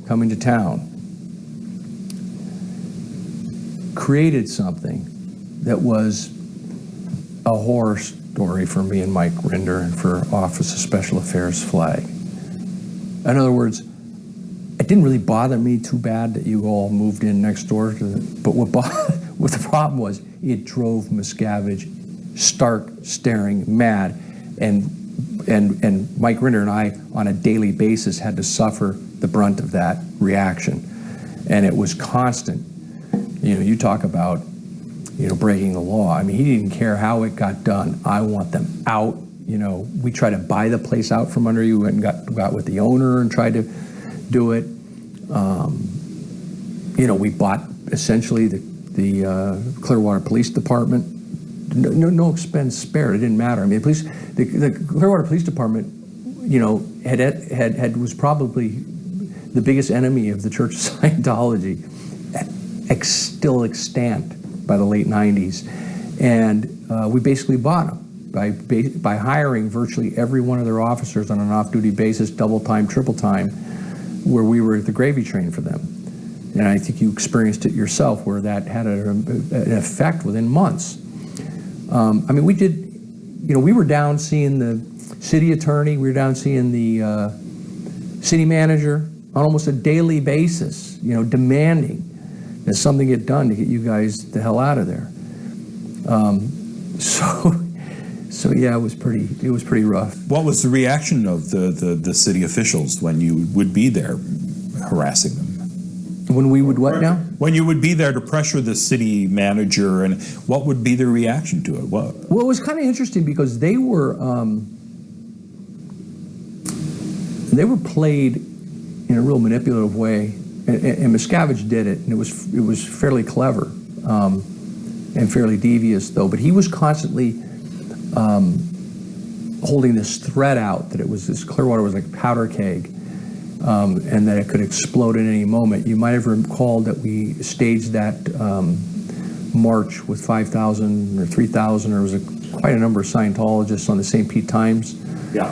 coming to town created something that was a horror story for me and Mike Rinder and for Office of Special Affairs Flag. In other words, it didn't really bother me too bad that you all moved in next door to but what the problem was, it drove Miscavige stark, staring mad, and Mike Rinder and I, on a daily basis, had to suffer the brunt of that reaction, and it was constant. You know, you talk about, you know, breaking the law. I mean, he didn't care how it got done. I want them out. You know, we tried to buy the place out from under you and got with the owner and tried to do it. You know, we bought essentially the Clearwater Police Department. No expense spared. It didn't matter. I mean, the Clearwater Police Department, you know, was probably the biggest enemy of the Church of Scientology, still extant by the late 90s, and we basically bought them by hiring virtually every one of their officers on an off-duty basis, double time, triple time, where we were the gravy train for them. And I think you experienced it yourself, where that had an effect within months. I mean, we did, you know, we were down seeing the city attorney, we were down seeing the city manager on almost a daily basis, you know, demanding that something get done to get you guys the hell out of there. So yeah, it was pretty rough. What was the reaction of the city officials when you would be there harassing them? When we would what now? When you would be there to pressure the city manager, and what would be the reaction to it? Well, it was kind of interesting because they were played in a real manipulative way, and Miscavige did it, and it was fairly clever and fairly devious though. But he was constantly holding this threat out that this Clearwater was like a powder keg. And that it could explode at any moment. You might have recalled that we staged that march with 5,000 or 3,000, or it was quite a number of Scientologists on the St. Pete Times. Yeah.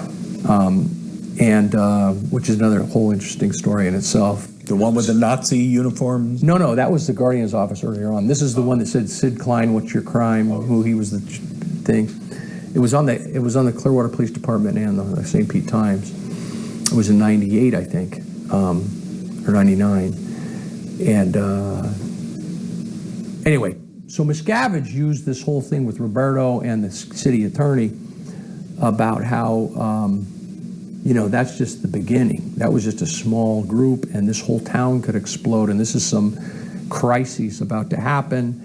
Which is another whole interesting story in itself. The one with the Nazi uniforms? No, that was the Guardian's office earlier on. This is the one that said, "Sid Klein, what's your crime?" Who he was the thing. It was on the Clearwater Police Department and the St. Pete Times. It was in '98, I think, or '99. And anyway, so Miscavige used this whole thing with Roberto and the city attorney about how, you know, that's just the beginning. That was just a small group, and this whole town could explode, and this is some crisis about to happen.